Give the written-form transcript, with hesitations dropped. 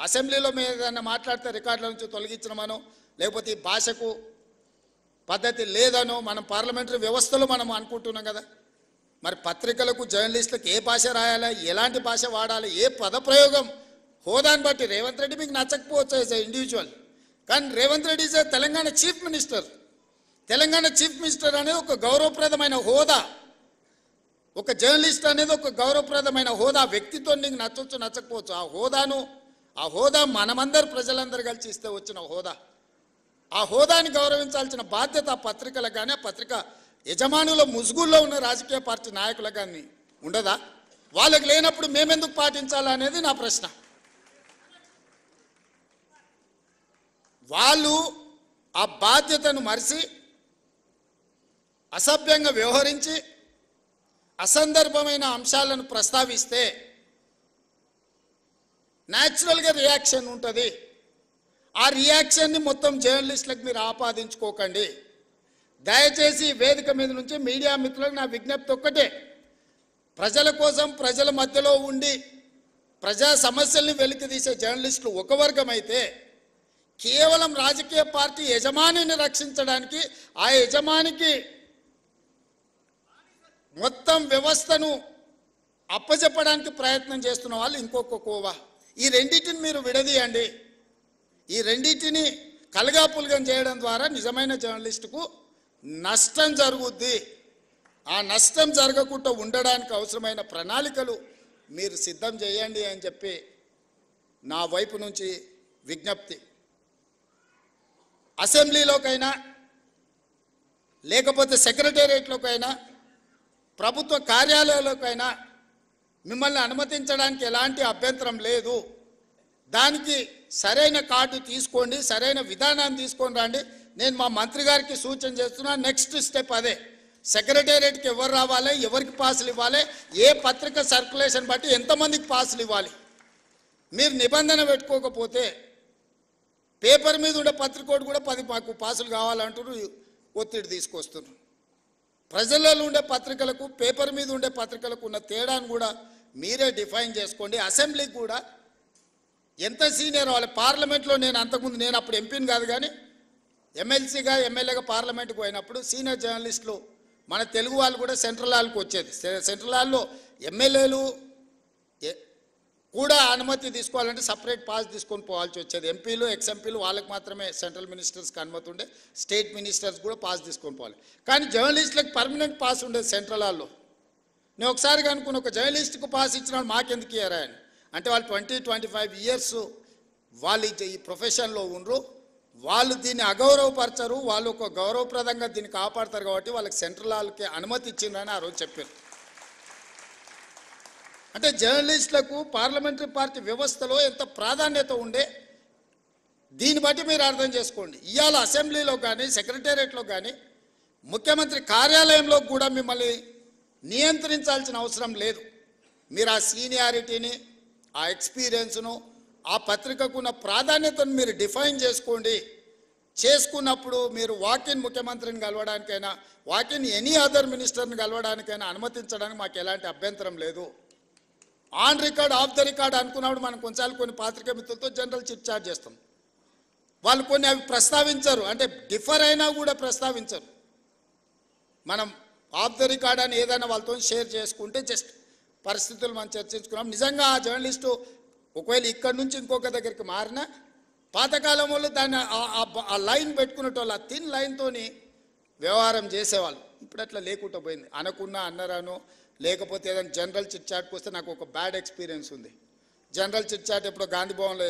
అసెంబ్లీలో మేము ఏదైనా మాట్లాడితే రికార్డుల నుంచి తొలగించడమనో లేకపోతే ఈ భాషకు పద్ధతి లేదనో మనం పార్లమెంటరీ వ్యవస్థలో మనం అనుకుంటున్నాం కదా. మరి పత్రికలకు జర్నలిస్టులకు ఏ భాష రాయాలి, ఎలాంటి భాష వాడాలి, ఏ పదప్రయోగం హోదాని బట్టి రేవంత్ రెడ్డి మీకు నచ్చకపోవచ్చు యాజ్ ఎ ఇండివిజువల్, కానీ Revanth Reddy is Telangana chief minister. Telangana chief minister అనేది ఒక గౌరవప్రదమైన హోదా, ఒక జర్నలిస్ట్ అనేది ఒక గౌరవప్రదమైన హోదా. వ్యక్తితో నీకు నచ్చవచ్చు నచ్చకపోవచ్చు, ఆ హోదా మనమందరు ప్రజలందరూ కలిసి ఇస్తే వచ్చిన హోదా. ఆ హోదాని గౌరవించాల్సిన బాధ్యత ఆ పత్రికలకు కానీ ఆ పత్రిక యజమానుల ముసుగుల్లో ఉన్న రాజకీయ పార్టీ నాయకులకు కానీ ఉండదా? వాళ్ళకి లేనప్పుడు మేమెందుకు పాటించాలా అనేది నా ప్రశ్న. వాళ్ళు ఆ బాధ్యతను మరిచి అసభ్యంగా వ్యవహరించి అసందర్భమైన అంశాలను ప్రస్తావిస్తే న్యాచురల్గా రియాక్షన్ ఉంటుంది. ఆ రియాక్షన్ని మొత్తం జర్నలిస్టులకు మీరు ఆపాదించుకోకండి. దయచేసి వేదిక మీద నుంచి మీడియా మిత్రులకు నా విజ్ఞప్తి ఒక్కటే, ప్రజల కోసం ప్రజల మధ్యలో ఉండి ప్రజా సమస్యల్ని వెలికితీసే జర్నలిస్టులు ఒక వర్గం అయితే, కేవలం రాజకీయ పార్టీ యజమానిని రక్షించడానికి ఆ యజమానికి మొత్తం వ్యవస్థను అప్పచెప్పడానికి ప్రయత్నం చేస్తున్న వాళ్ళు ఇంకొక కోవా. ఈ రెండింటిని మీరు విడదీయండి. ఈ రెండింటిని కలగాపులగం చేయడం ద్వారా నిజమైన జర్నలిస్టుకు నష్టం జరుగుద్ది. ఆ నష్టం జరగకుండా ఉండడానికి అవసరమైన ప్రణాళికలు మీరు సిద్ధం చేయండి అని చెప్పి నా వైపు నుంచి విజ్ఞప్తి. అసెంబ్లీలోకైనా లేకపోతే సెక్రటేరియట్లోకైనా ప్రభుత్వ కార్యాలయాల్లోకైనా మిమ్మల్ని అనుమతించడానికి ఎలాంటి అభ్యంతరం లేదు. దానికి సరైన కార్డు తీసుకోండి, సరైన విధానాన్ని తీసుకొని రండి. నేను మా మంత్రి గారికి సూచన చేస్తున్నా. నెక్స్ట్ స్టెప్ అదే. సెక్రటేరియట్కి ఎవరు రావాలి, ఎవరికి పాసులు ఇవ్వాలి, ఏ పత్రిక సర్క్యులేషన్ బట్టి ఎంతమందికి పాసులు ఇవ్వాలి. మీరు నిబంధన పెట్టుకోకపోతే పేపర్ మీద ఉండే పత్రికోడు కూడా 10 మాకు పాసులు కావాలంటారు, ఒత్తిడి తీసుకొస్తున్నారు. ప్రజలలో ఉండే పత్రికలకు పేపర్ మీద ఉండే పత్రికలకు ఉన్న తేడాను కూడా మీరే డిఫైన్ చేసుకోండి. అసెంబ్లీకి కూడా ఎంత సీనియర్ వాళ్ళు. పార్లమెంట్లో నేను అప్పుడు ఎంపీని కాదు, కానీ ఎమ్మెల్సీగా ఎమ్మెల్యేగా పార్లమెంట్కి పోయినప్పుడు సీనియర్ జర్నలిస్టులు మన తెలుగు వాళ్ళు కూడా సెంట్రల్ హాల్కి వచ్చేది. సెంట్రల్ హాల్లో ఎమ్మెల్యేలు కూడా అనుమతి తీసుకోవాలంటే సపరేట్ పాస్ తీసుకొని పోవాల్సి వచ్చేది. ఎంపీలు ఎక్స్ఎంపీలు వాళ్ళకి మాత్రమే సెంట్రల్ మినిస్టర్స్కి అనుమతి ఉండే, స్టేట్ మినిస్టర్స్ కూడా పాస్ తీసుకొని పోవాలి. కానీ జర్నలిస్టులకు పర్మనెంట్ పాస్ ఉండేది సెంట్రల్ హాల్లో. నేను ఒకసారి అనుకున్న, ఒక జర్నలిస్ట్కు పాస్ ఇచ్చిన మాకెందుకు ఇయ్యారా అని. అంటే వాళ్ళు 20-25 ఇయర్స్ వాళ్ళు ఈ ప్రొఫెషన్లో ఉండరు, వాళ్ళు దీన్ని అగౌరవపరచరు, వాళ్ళు ఒక గౌరవప్రదంగా దీన్ని కాపాడతారు కాబట్టి వాళ్ళకి సెంట్రల్ హాల్కి అనుమతి ఇచ్చిందని ఆ రోజు చెప్పారు. అంటే జర్నలిస్టులకు పార్లమెంటరీ పార్టీ వ్యవస్థలో ఎంత ప్రాధాన్యత ఉండే దీన్ని బట్టి మీరు అర్థం చేసుకోండి. ఇవాళ అసెంబ్లీలో కానీ సెక్రటేరియట్లో కానీ ముఖ్యమంత్రి కార్యాలయంలో కూడా మిమ్మల్ని నియంత్రించాల్సిన అవసరం లేదు. మీరు ఆ సీనియారిటీని, ఆ ఎక్స్పీరియన్స్ను, ఆ పత్రికకున్న ప్రాధాన్యతను మీరు డిఫైన్ చేసుకోండి. చేసుకున్నప్పుడు మీరు వాకిన్ ముఖ్యమంత్రిని కలవడానికైనా, వాకిన్ ఎనీ అదర్ మినిస్టర్ని కలవడానికైనా అనుమతించడానికి మాకు ఎలాంటి అభ్యంతరం లేదు. On record of the record అనుకున్నప్పుడు మనం కొన్ని పాత్రికా మిత్రులతో జనరల్ చిట్ చాట్ చేస్తాం. వాళ్ళు కొన్ని అవి ప్రస్తావించరు, అంటే డిఫర్ అయినా కూడా ప్రస్తావించరు. మనం ఆఫ్ ద రికార్డ్ అని ఏదైనా వాళ్ళతో షేర్ చేసుకుంటే జస్ట్ పరిస్థితులు మనం చర్చించుకున్నాం. నిజంగా ఆ జర్నలిస్టు ఒకవేళ ఇక్కడి నుంచి ఇంకొక దగ్గరికి మారినా పాతకాలం వాళ్ళు దాన్ని ఆ లైన్ పెట్టుకునేటోళ్ళు, ఆ థిన్ లైన్తోని వ్యవహారం చేసేవాళ్ళు. ఇప్పుడు అట్లా లేకుండా పోయింది. అనకున్నా అన్నరాను, లేకపోతే ఏదైనా జనరల్ చిట్ చాట్కి వస్తే నాకు ఒక బ్యాడ్ ఎక్స్పీరియన్స్ ఉంది. జనరల్ చిట్ చాట్ ఎప్పుడో గాంధీ భవన్లో